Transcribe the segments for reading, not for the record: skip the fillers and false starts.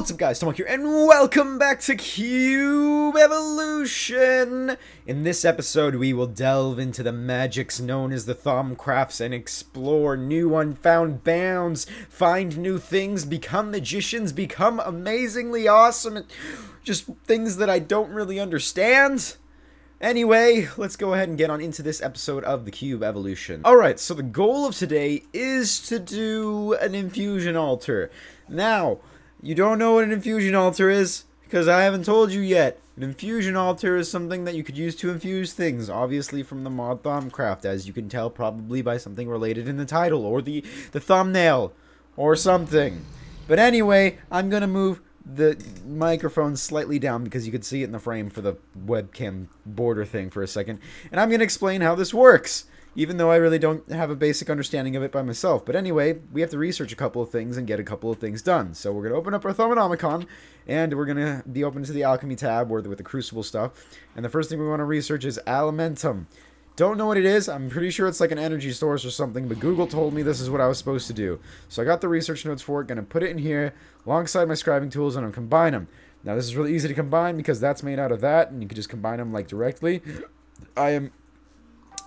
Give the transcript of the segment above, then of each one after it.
What's up guys, ThatOneTomahawk here, and welcome back to Cube Evolution! In this episode, we will delve into the magics known as the Thaumcrafts and explore new unfound bounds, find new things, become magicians, become amazingly awesome, and just things that I don't really understand. Anyway, let's go ahead and get on into this episode of the Cube Evolution. Alright, so the goal of today is to do an Infusion Altar. Now, you don't know what an Infusion Altar is? Because I haven't told you yet. An Infusion Altar is something that you could use to infuse things, obviously from the mod Thaumcraft, as you can tell probably by something related in the title, or the thumbnail, or something. But anyway, I'm gonna move the microphone slightly down because you can see it in the frame for the webcam border thing for a second, and I'm gonna explain how this works. Even though I really don't have a basic understanding of it by myself. But anyway, we have to research a couple of things and get a couple of things done. So we're going to open up our ThatOneTomahawk, and we're going to be open to the alchemy tab with the crucible stuff. And the first thing we want to research is elementum. Don't know what it is. I'm pretty sure it's like an energy source or something, but Google told me this is what I was supposed to do. So I got the research notes for it, going to put it in here alongside my scribing tools, and I'm going to combine them. Now this is really easy to combine because that's made out of that, and you can just combine them like directly. I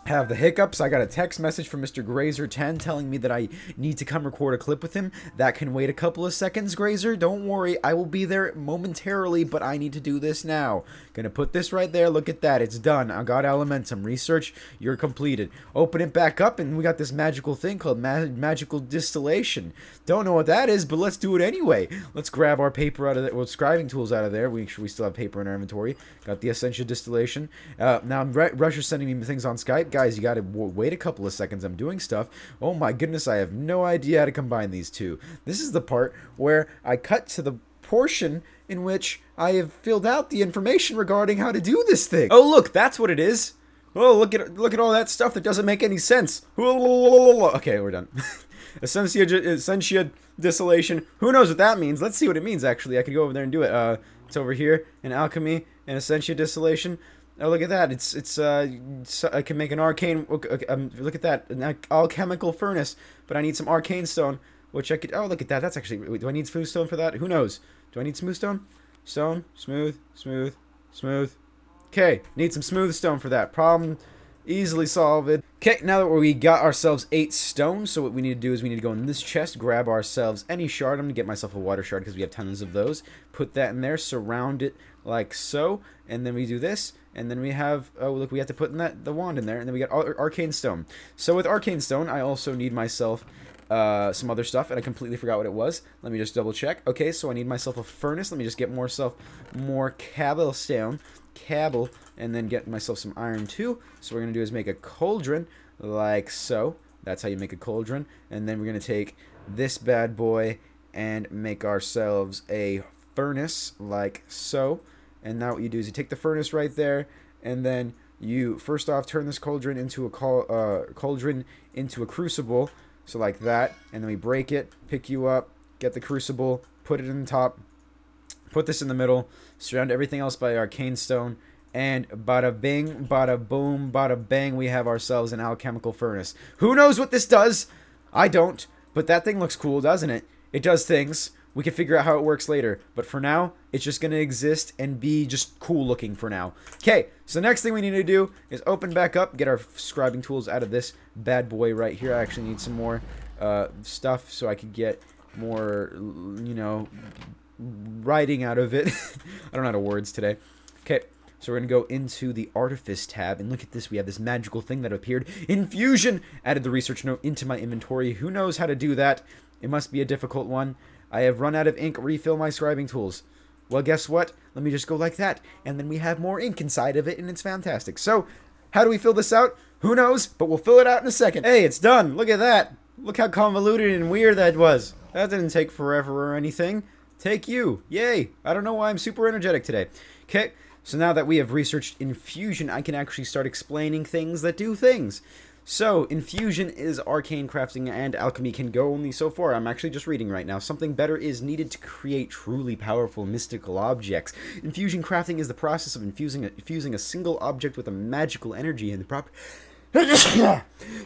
have the hiccups. I got a text message from Mr. Grazer10 telling me that I need to come record a clip with him. That can wait a couple of seconds, Grazer. Don't worry. I will be there momentarily, but I need to do this now. Gonna put this right there. Look at that. It's done. I got elementum. Research, you're completed. Open it back up, and we got this magical thing called magical distillation. Don't know what that is, but let's do it anyway. Let's grab our paper out of there. Well, scribing tools out of there. Make sure we still have paper in our inventory. Got the essential distillation. Now, Russia's sending me things on Skype. Guys, you gotta wait a couple of seconds. I'm doing stuff. Oh my goodness, I have no idea how to combine these two. This is the part where I cut to the portion in which I have filled out the information regarding how to do this thing. Oh look, that's what it is. Oh, look at all that stuff that doesn't make any sense. Okay, we're done. Essentia distillation. Who knows what that means? Let's see what it means, actually. I could go over there and do it. It's over here in alchemy and essentia distillation. Oh, look at that. I can make an arcane. Look at that. An alchemical furnace. But I need some arcane stone, which I could. Oh, look at that. That's actually. Do I need smooth stone for that? Who knows? Do I need smooth stone? Stone. Smooth. Smooth. Smooth. Okay. Need some smooth stone for that. Problem easily solved. Okay, now that we got ourselves 8 stone, so what we need to do is we need to go in this chest, grab ourselves any shard. I'm going to get myself a water shard because we have tons of those. Put that in there, surround it like so, and then we do this, and then we have, oh look, we have to put in the wand in there, and then we got arcane stone. So with arcane stone, I also need myself some other stuff, and I completely forgot what it was. Let me just double check. Okay, so I need myself a furnace. Let me just get more cobblestone, and then get myself some iron too. So what we're going to do is make a cauldron like so. That's how you make a cauldron. And then we're going to take this bad boy and make ourselves a furnace like so. And now what you do is you take the furnace right there, and then you first off turn this cauldron into a crucible. So like that. And then we break it, pick you up, get the crucible, put it in the top, put this in the middle, surround everything else by arcane stone, and bada bing, bada boom, bada bang, we have ourselves an alchemical furnace. Who knows what this does? I don't, but that thing looks cool, doesn't it? It does things. We can figure out how it works later, but for now, it's just going to exist and be just cool looking for now. Okay, so the next thing we need to do is open back up, get our scribing tools out of this bad boy right here. I actually need some more stuff so I could get more, you know, writing out of it. I don't know how to words today. Okay, so we're going to go into the Artifice tab, and look at this. We have this magical thing that appeared. Infusion! Added the research note into my inventory. Who knows how to do that? It must be a difficult one. I have run out of ink. Refill my scribing tools. Well, guess what? Let me just go like that, and then we have more ink inside of it, and it's fantastic. So, how do we fill this out? Who knows? But we'll fill it out in a second. Hey, it's done. Look at that. Look how convoluted and weird that was. That didn't take forever or anything. Take you. Yay. I don't know why I'm super energetic today. Okay, so now that we have researched infusion, I can actually start explaining things that do things. So, infusion is arcane crafting, and alchemy can go only so far. I'm actually just reading right now. Something better is needed to create truly powerful mystical objects. Infusion crafting is the process of infusing a single object with a magical energy and the proper...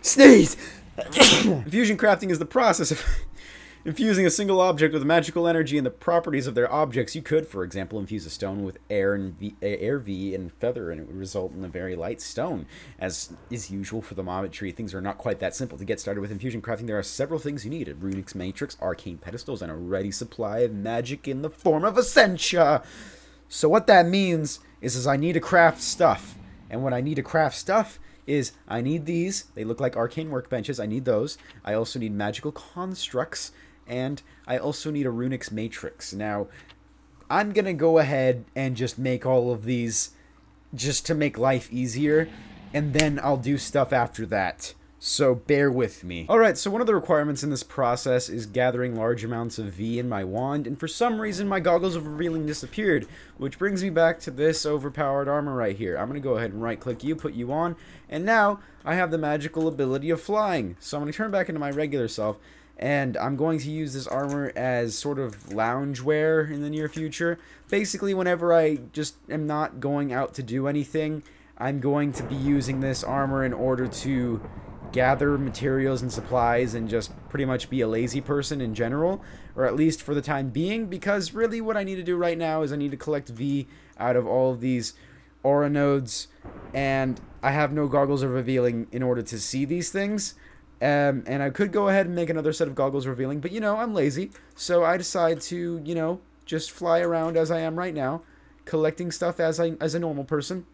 Sneeze! Infusion crafting is the process of Infusing a single object with magical energy and the properties of their objects, you could, for example, infuse a stone with air V and feather, and it would result in a very light stone. As is usual for the Thermomet tree, things are not quite that simple. To get started with infusion crafting, there are several things you need: a runic matrix, arcane pedestals, and a ready supply of magic in the form of essentia. So what that means is I need to craft stuff, and what I need to craft stuff is I need these. They look like arcane workbenches. I need those. I also need magical constructs. And I also need a runic matrix. Now, I'm going to go ahead and just make all of these just to make life easier. And then I'll do stuff after that. So bear with me. Alright, so one of the requirements in this process is gathering large amounts of V in my wand. And for some reason, my goggles of revealing disappeared. Which brings me back to this overpowered armor right here. I'm going to go ahead and right-click you, put you on. And now, I have the magical ability of flying. So I'm going to turn back into my regular self. And I'm going to use this armor as sort of loungewear in the near future. Basically, whenever I just am not going out to do anything, I'm going to be using this armor in order to gather materials and supplies and just pretty much be a lazy person in general. Or at least for the time being, because really what I need to do right now is I need to collect V out of all of these aura nodes. And I have no goggles of revealing in order to see these things. And I could go ahead and make another set of goggles revealing, but, you know, I'm lazy. So I decide to, you know, just fly around as I am right now, collecting stuff as a normal person.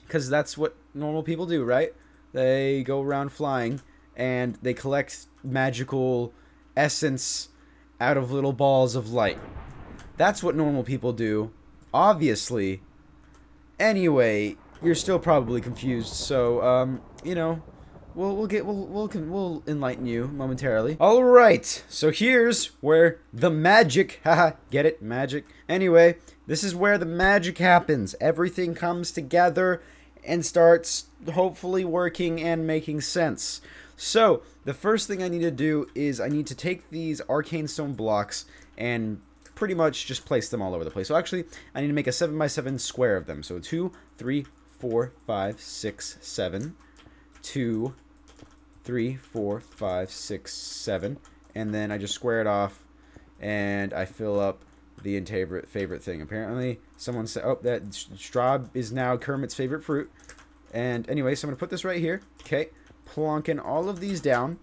Because that's what normal people do, right? They go around flying, and they collect magical essence out of little balls of light. That's what normal people do, obviously. Anyway, you're still probably confused, so, you know... We'll enlighten you momentarily. Alright, so here's where the magic, haha, get it? Magic. Anyway, this is where the magic happens. Everything comes together and starts hopefully working and making sense. So, the first thing I need to do is I need to take these arcane stone blocks and pretty much just place them all over the place. So actually, I need to make a 7x7 square of them. So 2, 3, 4, 5, 6, 7, 2, 3, 4, 5, 6, 7, and then I just square it off, and I fill up the favorite thing. Apparently, someone said, oh, that straw is now Kermit's favorite fruit. And anyway, so I'm going to put this right here. Okay, plonking all of these down,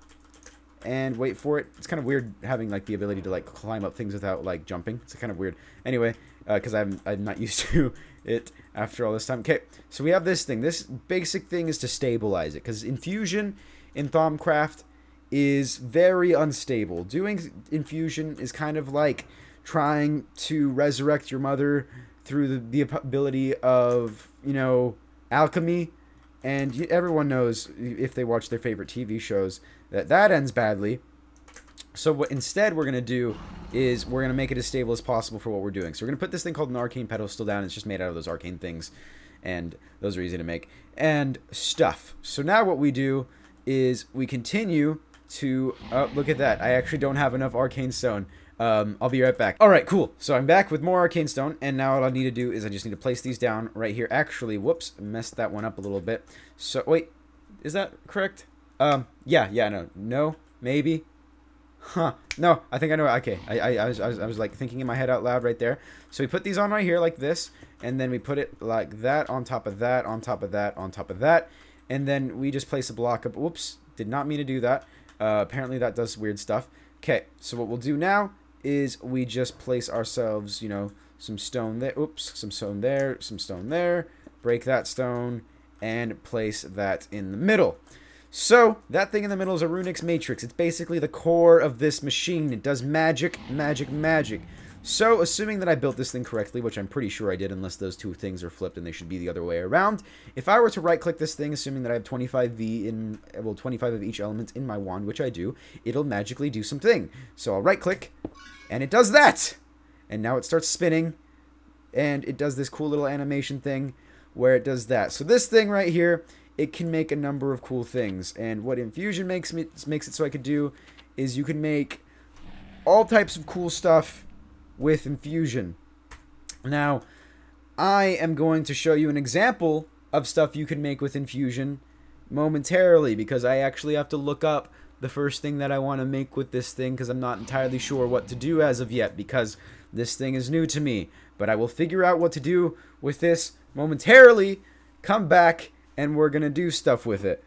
and wait for it. It's kind of weird having, like, the ability to, like, climb up things without, like, jumping. It's kind of weird. Anyway, because I'm not used to it after all this time. Okay, so we have this thing. This basic thing is to stabilize it, because infusion in Thaumcraft is very unstable. Doing infusion is kind of like trying to resurrect your mother through the ability of, you know, alchemy. And everyone knows, if they watch their favorite TV shows, that ends badly. So what instead we're going to do is we're going to make it as stable as possible for what we're doing. So we're going to put this thing called an arcane pedestal down. It's just made out of those arcane things. And those are easy to make. And stuff. So now what we do is we continue to... Oh, look at that. I actually don't have enough arcane stone. I'll be right back. Alright, cool. So I'm back with more arcane stone, and now all I need to do is I just need to place these down right here. Actually, whoops, messed that one up a little bit. So, wait, is that correct? No, maybe. Huh, no, I think I know. Okay, I was like thinking in my head out loud right there. So we put these on right here like this, and then we put it like that on top of that, on top of that, on top of that. And then we just place a block of... Whoops, did not mean to do that. Apparently that does weird stuff. Okay, so what we'll do now is we just place ourselves, you know, some stone there. Oops, some stone there, some stone there. Break that stone and place that in the middle. So, that thing in the middle is a runic matrix. It's basically the core of this machine. It does magic, magic, magic. So, assuming that I built this thing correctly, which I'm pretty sure I did, unless those two things are flipped and they should be the other way around. If I were to right-click this thing, assuming that I have 25V in, well, 25 of each element in my wand, which I do, it'll magically do something. So, I'll right-click, and it does that! And now it starts spinning, and it does this cool little animation thing where it does that. So, this thing right here, it can make a number of cool things. And what Infusion makes it so I could do is you can make all types of cool stuff with Infusion. Now, I am going to show you an example of stuff you can make with Infusion momentarily, because I actually have to look up the first thing that I want to make with this thing, because I'm not entirely sure what to do as of yet, because this thing is new to me. But I will figure out what to do with this momentarily, come back, and we're going to do stuff with it.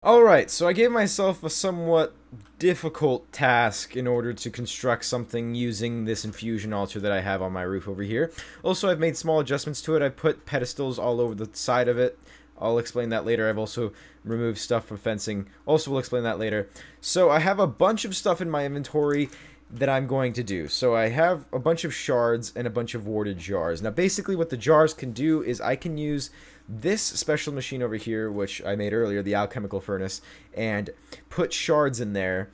Alright, so I gave myself a somewhat difficult task in order to construct something using this Infusion Altar that I have on my roof over here. Also, I've made small adjustments to it. I've put pedestals all over the side of it. I'll explain that later. I've also removed stuff from fencing. Also, we'll explain that later. So I have a bunch of stuff in my inventory that I'm going to do. So I have a bunch of shards and a bunch of warded jars. Now, basically what the jars can do is I can use this special machine over here, which I made earlier, the alchemical furnace, and put shards in there.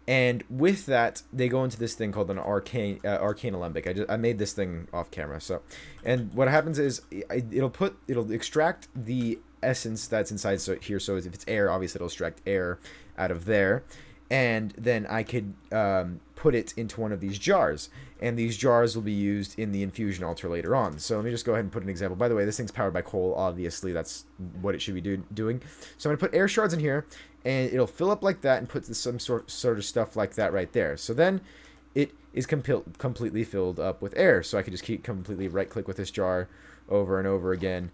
And with that, they go into this thing called an arcane alembic. I made this thing off camera. So, and what happens is it'll extract the essence that's inside here. So if it's air, obviously it'll extract air out of there. And then I could put it into one of these jars. And these jars will be used in the Infusion Altar later on. So let me just go ahead and put an example. By the way, this thing's powered by coal, obviously. That's what it should be doing. So I'm going to put air shards in here, and it'll fill up like that and put some sort of stuff like that right there. So then it is completely filled up with air. So I can just keep completely right-click with this jar over and over again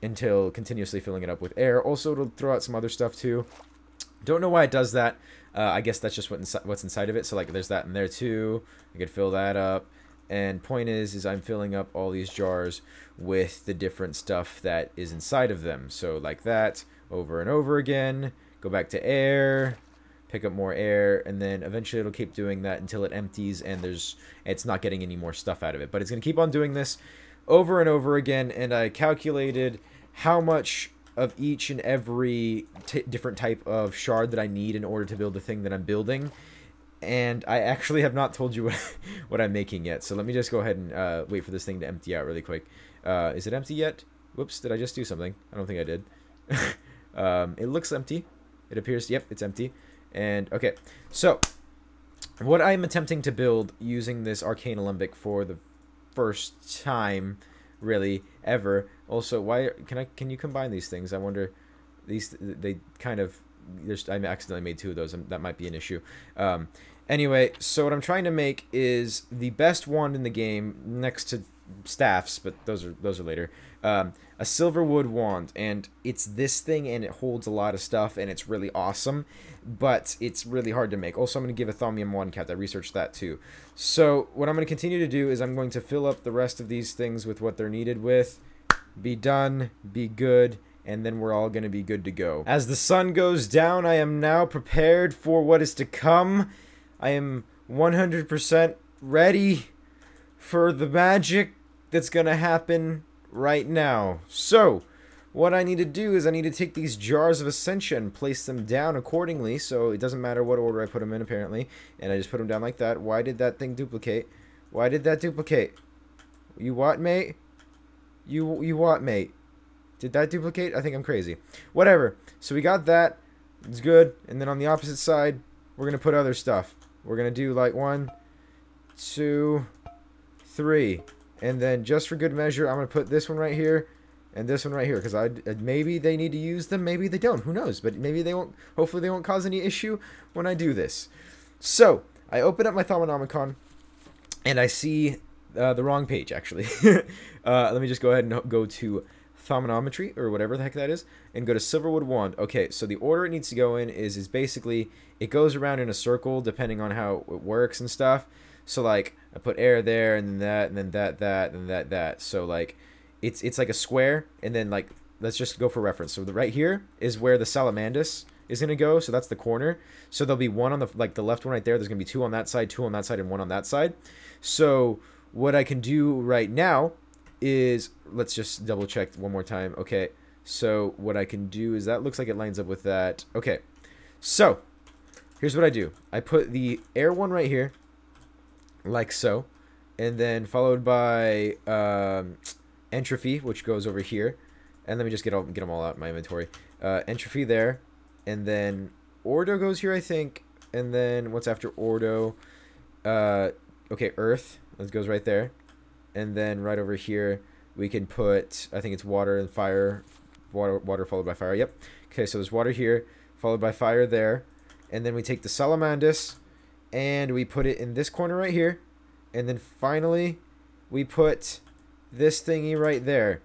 until continuously filling it up with air. Also, it'll throw out some other stuff too. Don't know why it does that. I guess that's just what's inside of it. So like there's that in there too. I could fill that up. And point is I'm filling up all these jars with the different stuff that is inside of them. So like that over and over again. Go back to air. Pick up more air. And then eventually it'll keep doing that until it empties and it's not getting any more stuff out of it. But it's going to keep on doing this over and over again. And I calculated how much of each and every different type of shard that I need in order to build the thing that I'm building. And I actually have not told you what I'm making yet. So let me just go ahead and wait for this thing to empty out really quick. Is it empty yet? Whoops, did I just do something? I don't think I did. It looks empty. It appears, yep, it's empty. And, okay, so what I'm attempting to build using this Arcane Alembic for the first time, really, ever. Also, why can you combine these things? I wonder, they kind of, I accidentally made two of those, and that might be an issue. Anyway, so what I'm trying to make is the best wand in the game next to staffs, but those are later. A silver wood wand, and it's this thing, and it holds a lot of stuff, and it's really awesome, but it's really hard to make. Also, I'm going to give a Thaumium wand count. I researched that too. So what I'm going to continue to do is I'm going to fill up the rest of these things with what they're needed with. Be done, be good, and then we're all going to be good to go. As the sun goes down, I am now prepared for what is to come. I am 100% ready for the magic that's going to happen right now. So, what I need to do is I need to take these jars of Essentia and place them down accordingly, so it doesn't matter what order I put them in, apparently. And I just put them down like that. Why did that thing duplicate? Why did that duplicate? You what, mate? You what, mate? Did that duplicate? I think I'm crazy. Whatever. So we got that. It's good. And then on the opposite side, we're going to put other stuff. We're going to do like 1, 2, 3. And then just for good measure, I'm going to put this one right here and this one right here. Because maybe they need to use them. Maybe they don't. Who knows? But maybe they won't. Hopefully they won't cause any issue when I do this. So I open up my Thaumonomicon and I see the wrong page, actually. Let me just go ahead and go to Thaumonometry, or whatever the heck that is, and go to Silverwood Wand. Okay, so the order it needs to go in is basically, it goes around in a circle depending on how it works and stuff. So, like, I put air there, and then that, and then that, and that. So, like, it's like a square, and then, like, let's just go for reference. So, right here is where the Salamandus is going to go, so that's the corner. So, there'll be one on the, like, the left one right there. There's going to be 2 on that side, 2 on that side, and 1 on that side. So, what I can do right now is, let's just double check one more time. Okay, so what I can do is, that looks like it lines up with that. Okay, so here's what I do. I put the air one right here, like so, and then followed by entropy, which goes over here. And let me just get them all out in my inventory. Entropy there, and then ordo goes here, I think. And then what's after ordo? Okay, earth. That goes right there. And then right over here, we can put, I think it's water and fire. Water followed by fire. Yep. Okay, so there's water here, followed by fire there. And then we take the salamandus and we put it in this corner right here. And then finally, we put this thingy right there.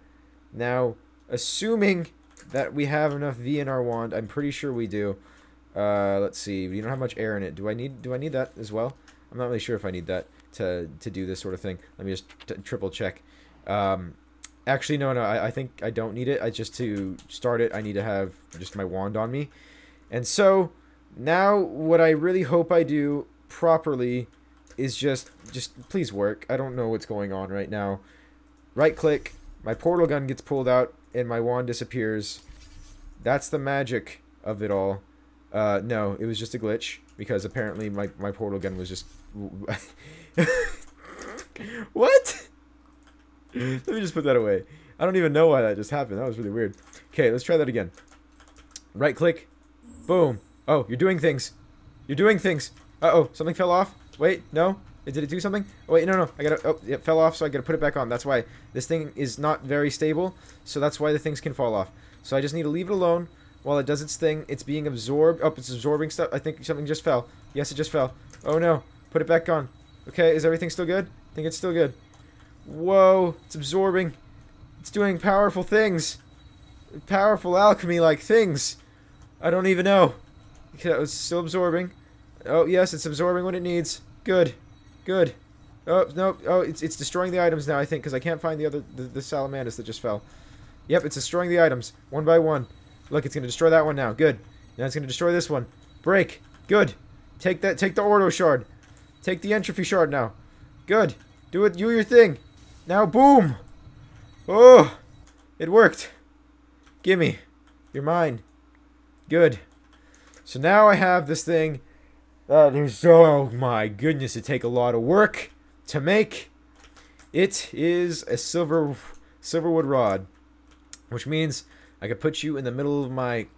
Now, assuming that we have enough V in our wand, I'm pretty sure we do. Let's see. We don't have much air in it. Do I need that as well? I'm not really sure if I need that to do this sort of thing. Let me just triple check. Actually, no. I think I don't need it. Just to start it, I need to have just my wand on me. And so now, what I really hope I do properly is just please work. I don't know what's going on right now. Right click, my portal gun gets pulled out, and my wand disappears. That's the magic of it all. No, it was just a glitch, because apparently my portal gun was just... What? Let me just put that away. I don't even know why that just happened. That was really weird. Okay, let's try that again. Right click. Boom. Oh, you're doing things. You're doing things. Uh-oh, something fell off. Wait, no. Did it do something? Oh, wait, no. I gotta... Oh, it fell off, so I gotta put it back on. That's why. This thing is not very stable, so that's why the things can fall off. So I just need to leave it alone while it does its thing. It's being absorbed. Oh, it's absorbing stuff. I think something just fell. Yes, it just fell. Oh, no. Put it back on. Okay, is everything still good? I think it's still good. Whoa, it's absorbing. It's doing powerful things. Powerful alchemy-like things. I don't even know. It's still absorbing. Oh, yes, it's absorbing what it needs. Good. Good. Oh, no. Oh, it's destroying the items now, I think, because I can't find the salamandus that just fell. Yep, it's destroying the items, one by one. Look, it's going to destroy that one now. Good. Now it's going to destroy this one. Break. Good. Take the ordo shard. Take the entropy shard now. Good. Do your thing. Now, boom. Oh, it worked. Gimme. You're mine. Good. So now I have this thing. Oh my goodness, it take a lot of work to make. It is a silverwood rod, which means I could put you in the middle of my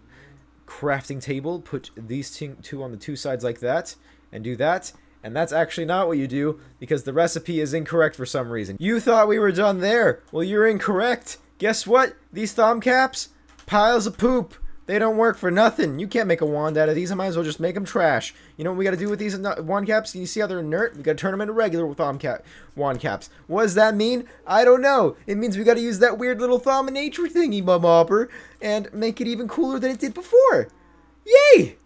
crafting table, put these two on the two sides like that, and do that. And that's actually not what you do, because the recipe is incorrect for some reason. You thought we were done there. Well, you're incorrect. Guess what? These Thaumcaps? Piles of poop. They don't work for nothing. You can't make a wand out of these. I might as well just make them trash. You know what we gotta do with these wand caps? You see how they're inert? We gotta turn them into regular wand caps. What does that mean? I don't know. It means we gotta use that weird little Thauminator thingy bobber and make it even cooler than it did before. Yay!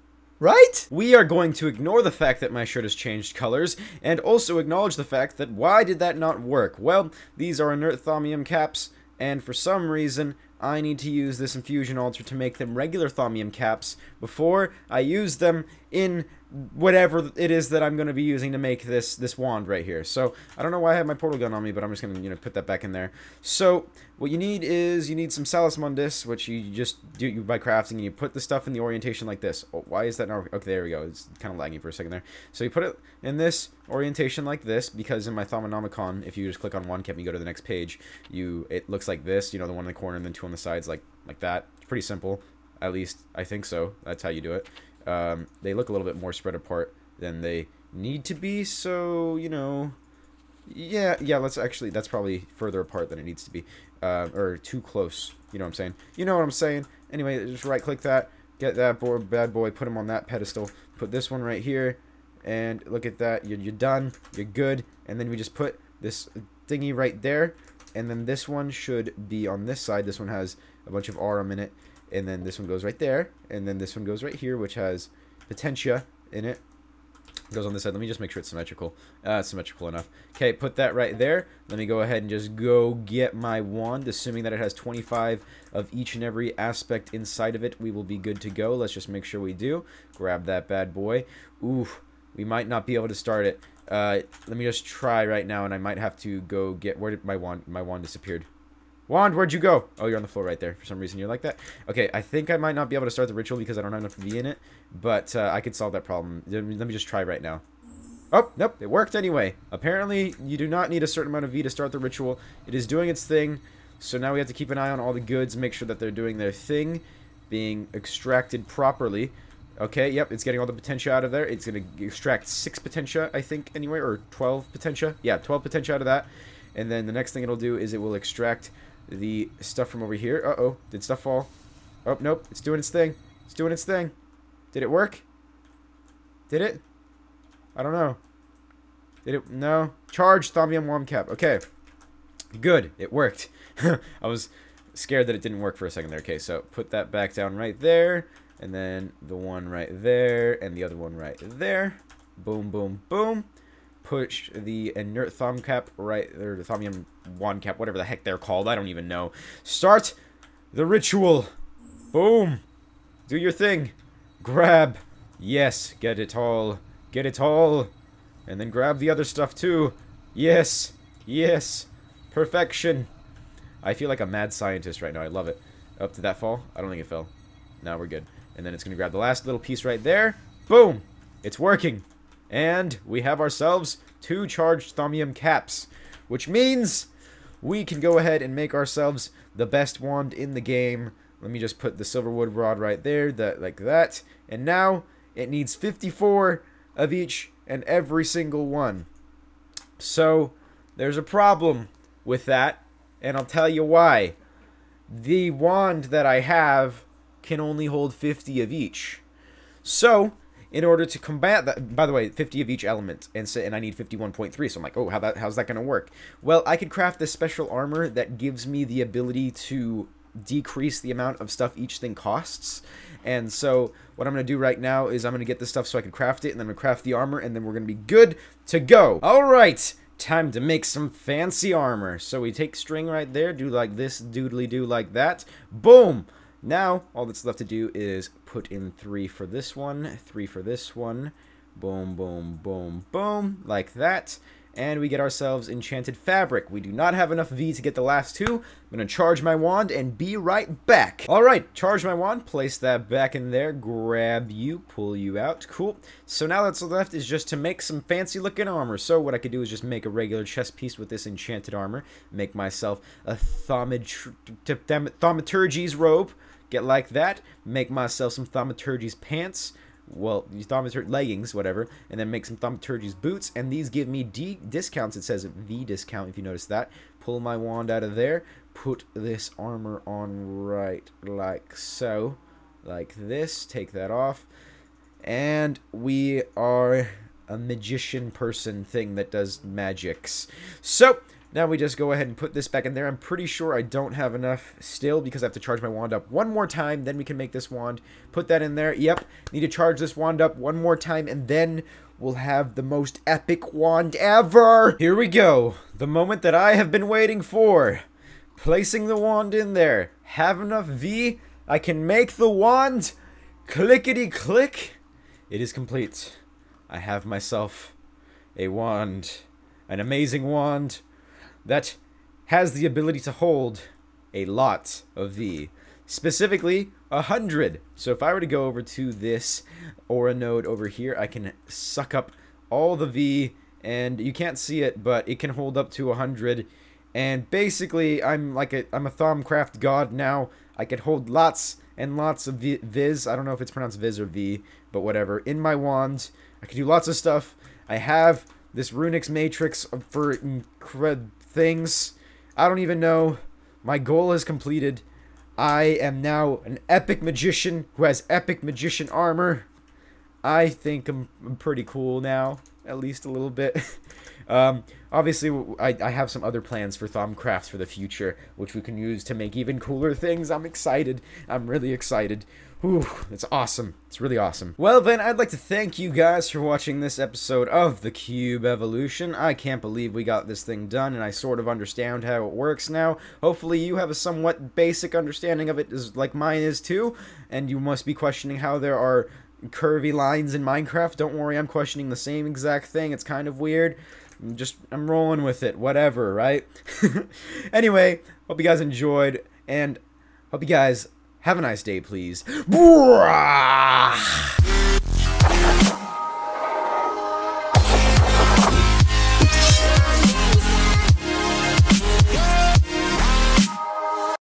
Right? We are going to ignore the fact that my shirt has changed colors, and also acknowledge the fact that why did that not work? Well, these are inert thaumium caps, and for some reason, I need to use this Infusion Altar to make them regular thaumium caps before I use them in whatever it is that I'm going to be using to make this wand right here. So, I don't know why I have my portal gun on me, but I'm just going to, put that back in there. So, what you need is, you need some Salus Mundus, which you just do by crafting, and you put the stuff in the orientation like this. Oh, why is that not... Okay, there we go. It's kind of lagging for a second there. So, you put it in this orientation like this, because in my Thaumonomicon, if you just click on one cap and you go to the next page, it looks like this, the one in the corner and then two on the sides like that. It's pretty simple. At least, I think so. That's how you do it. They look a little bit more spread apart than they need to be, so, yeah, that's probably further apart than it needs to be, or too close, you know what I'm saying? You know what I'm saying? Anyway, just right-click that, get that bad boy, put him on that pedestal, put this one right here, and look at that, you're done, you're good, and then we just put this thingy right there, and then this one should be on this side. This one has a bunch of Aurum in it, and then this one goes right there, and then this one goes right here, which has Potentia in it. It goes on this side. Let me just make sure it's symmetrical. It's symmetrical enough. Okay, put that right there. Let me go ahead and just go get my wand, assuming that it has 25 of each and every aspect inside of it. We will be good to go. Let's just make sure we do. Grab that bad boy. Ooh, we might not be able to start it. Let me just try right now, and I might have to go get... Where did my wand... My wand disappeared. Wand, where'd you go? Oh, you're on the floor right there. For some reason, you're like that. Okay, I think I might not be able to start the ritual because I don't have enough V in it. But I could solve that problem. Let me just try right now. Oh, nope, it worked anyway. Apparently, you do not need a certain amount of V to start the ritual. It is doing its thing. So now we have to keep an eye on all the goods, make sure that they're doing their thing, being extracted properly. Okay, yep, it's getting all the potentia out of there. It's going to extract 6 potentia, I think, anyway, or 12 potentia. Yeah, 12 potentia out of that. And then the next thing it'll do is it will extract the stuff from over here. Uh-oh, did stuff fall? Oh, nope, it's doing its thing. It's doing its thing. Did it work? Did it? I don't know. Did it? No. Charge Thaumium Wand Cap. Okay. Good. It worked. I was scared that it didn't work for a second there. Okay, so put that back down right there. And then the one right there. And the other one right there. Boom, boom, boom. Push the inert Thaumcraft right there. The Thaumium Wand Cap. Whatever the heck they're called. I don't even know. Start the ritual. Boom. Do your thing. Grab. Yes. Get it all. Get it all. And then grab the other stuff too. Yes. Yes. Perfection. I feel like a mad scientist right now. I love it. Up to that fall? I don't think it fell. No, we're good. And then it's going to grab the last little piece right there. Boom. It's working. And we have ourselves 2 charged Thaumium caps. Which means we can go ahead and make ourselves the best wand in the game. Let me just put the silverwood rod right there. Like that. And now it needs 54 of each and every single one. So there's a problem with that, and I'll tell you why. The wand that I have can only hold 50 of each. So in order to combat that, by the way, 50 of each element, and I need 51.3, so I'm like, oh, how's that going to work? Well, I could craft this special armor that gives me the ability to decrease the amount of stuff each thing costs. And so what I'm going to do right now is I'm going to get this stuff so I can craft it, and then I'm going to craft the armor, and then we're going to be good to go. Alright, time to make some fancy armor. So we take string right there, do like this, doodly-do like that. Boom! Now, all that's left to do is put in 3 for this one, 3 for this one. Boom, boom, boom, boom, like that. And we get ourselves enchanted fabric. We do not have enough V to get the last 2. I'm going to charge my wand and be right back. Alright, charge my wand, place that back in there, grab you, pull you out. Cool. So now that's left is just to make some fancy looking armor. So what I could do is just make a regular chest piece with this enchanted armor. Make myself a thaumaturgy's robe. Get like that. Make myself some thaumaturgy's pants. Well, these thaumaturgy leggings, whatever, and then make some thaumaturgy's boots, and these give me discounts. It says V discount, if you notice that. Pull my wand out of there, put this armor on right like so, like this, take that off, and we are a magician person thing that does magics. So now we just go ahead and put this back in there. I'm pretty sure I don't have enough still because I have to charge my wand up one more time. Then we can make this wand. Put that in there. Yep. Need to charge this wand up one more time. And then we'll have the most epic wand ever. Here we go. The moment that I have been waiting for. Placing the wand in there. Have enough V. I can make the wand. Clickety click. It is complete. I have myself a wand. An amazing wand that has the ability to hold a lot of V. Specifically, 100. So if I were to go over to this aura node over here, I can suck up all the V, and you can't see it, but it can hold up to 100. And basically, I'm a Thaumcraft god now. I could hold lots and lots of Viz. I don't know if it's pronounced Viz or V, but whatever. In my wand, I can do lots of stuff. I have this Runix matrix for things. I don't even know. My goal is completed. I am now an epic magician who has epic magician armor. I think I'm pretty cool now, at least a little bit. Obviously, I have some other plans for Thaumcraft for the future, which we can use to make even cooler things. I'm excited. I'm really excited. Ooh, it's awesome. It's really awesome. Well then, I'd like to thank you guys for watching this episode of the Cube Evolution. I can't believe we got this thing done, and I sort of understand how it works now. Hopefully you have a somewhat basic understanding of it, like mine is too, and you must be questioning how there are curvy lines in Minecraft. Don't worry, I'm questioning the same exact thing. It's kind of weird. I'm rolling with it. Whatever, right? Anyway, hope you guys enjoyed, and hope you guys have a nice day, please.